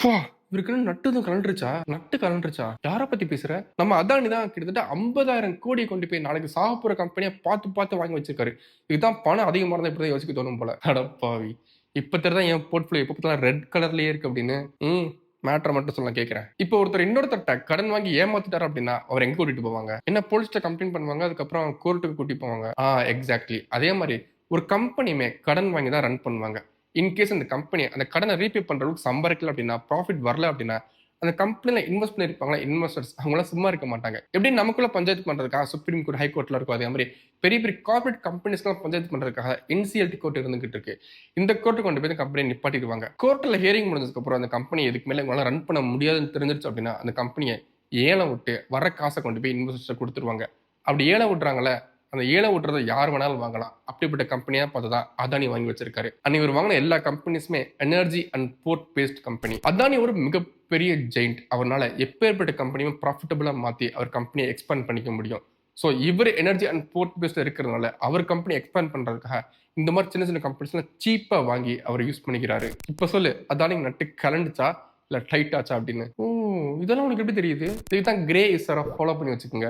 அப்பா! இவருக்கு என்ன நட்டு கலண்டுருச்சா? நட்டு கலண்டுருச்சா? யார பத்தி பேசுற? நம்ம அதானி தான் கிட்டத்தட்ட 50,000 கோடிய கொண்டு போய் நாளைக்கு சாகப்போற கம்பெனிய பார்த்து, பார்த்து வாங்கி வச்சிருக்காரு. இதுதான் பணம் அதிகமா இருந்தா இப்படிதான் யோசிக்க தோணும் போல. அடப்பாவி! இப்ப தெரியுதா என் போர்ட்ஃபோலியோ எப்ப பார்த்தாலும் ரெட் கலர்லயே இருக்கு அப்படின்னு. ம். மேட்டர மட்டும் சொல்ல கேட்கிறேன். இப்போ ஒருத்தர் இன்னொருத்தர்ட்ட கடன் வாங்கி ஏமாத்திட்டாரு அப்படின்னா, அவர எங்க கூட்டிட்டு போவாங்க? என்ன போலீஸ்ட்ட கம்ப்ளைண்ட் பண்ணுவாங்க. அதுக்கப்புறம் கோர்ட்டுக்கு கூட்டிட்டு போவாங்க. எக்ஸாக்ட்லி. அதே மாரி ஒரு கம்பெனியுமே கடன் வாங்கி தான் ரன் பண்ணுவாங்க. இன்கேஸ் அந்த கம்பெனி அந்த கடனை ரீபே பண்ற அளவுக்கு சம்பாரிக்கல அப்படின்னா, ப்ராஃபிட் வரல அப்படின்னா, அந்த கம்பெனில இன்வெஸ்ட் பண்ணியிருப்பாங்கல்ல இன்வெஸ்டர்ஸ் அவங்கலாம் சும்மா இருக்க மாட்டாங்க. எப்படி நமக்குள்ள பஞ்சாயத்து பண்றதுக்காக சுப்ரீம் கோர்ட், ஹை கோர்ட்லாம் இருக்கும். அதே மாரி பெரிய பெரிய கார்ப்பரேட் கம்பெனிஸ்லாம் பஞ்சாயத்து பண்றதுக்காக என்சிஎல்டி கோர்ட் இருந்துகிட்டு இருக்கு. இந்த கோர்ட்டுக்கு கொண்டு போய் அந்த கம்பெனிய நிப்பாட்டிடுவாங்க. கோர்ட்ல ஹியரிங் முடிஞ்சதுக்கு அப்புறம் அந்த கம்பெனி இதுக்கு மேல இவங்களால ரன் பண்ண முடியாதுன்னு தெரிஞ்சிருச்சு அப்படின்னா, அந்த கம்பெனிய ஏலம் விட்டு வர காச கொண்டு போய் இன்வெஸ்டர்ஸ்ட்ட குடுத்துருவாங்க. அப்படி ஏலம் விடுறாங்கல்ல, அந்த ஏலம் விட்டுறத யார் வேணாலும் வாங்கலாம். அப்படிப்பட்ட கம்பெனியா பார்த்து தான் அதானி வாங்கி வச்சிருக்காரு. அண்ட் இவர் வாங்கின எல்லா கம்பெனிஸுமே energy and port based company. Adani ஒரு மிகப்பெரிய ஜெயண்ட். அவர்னால எப்பேற்பட்ட கம்பெனியும் ப்ராஃபிட்டபிளா மாத்தி அவர் கம்பெனிய எக்ஸ்பேண்ட் பண்ணிக்க முடியும். ஸோ இவர் எனர்ஜி அண்ட் போர்ட் பேஸ்ட்ல இருக்கிறதுனால அவர் கம்பெனி எக்ஸ்பேண்ட் பண்றதுக்காக இந்த மாதிரி சின்ன சின்ன கம்பெனிஸ்லாம் சீப்பா வாங்கி அவர் யூஸ் பண்ணிக்கிறாரு. இப்ப சொல்லு அதானி நட்டு கலண்டுச்சா இல்ல டைட் ஆச்சா அப்படின்னு. ஓ, இதெல்லாம் உனக்கு எப்படி தெரியுது? இதுதான் கிரே இசரா ஃபாலோ பண்ணி வச்சுக்கோங்க.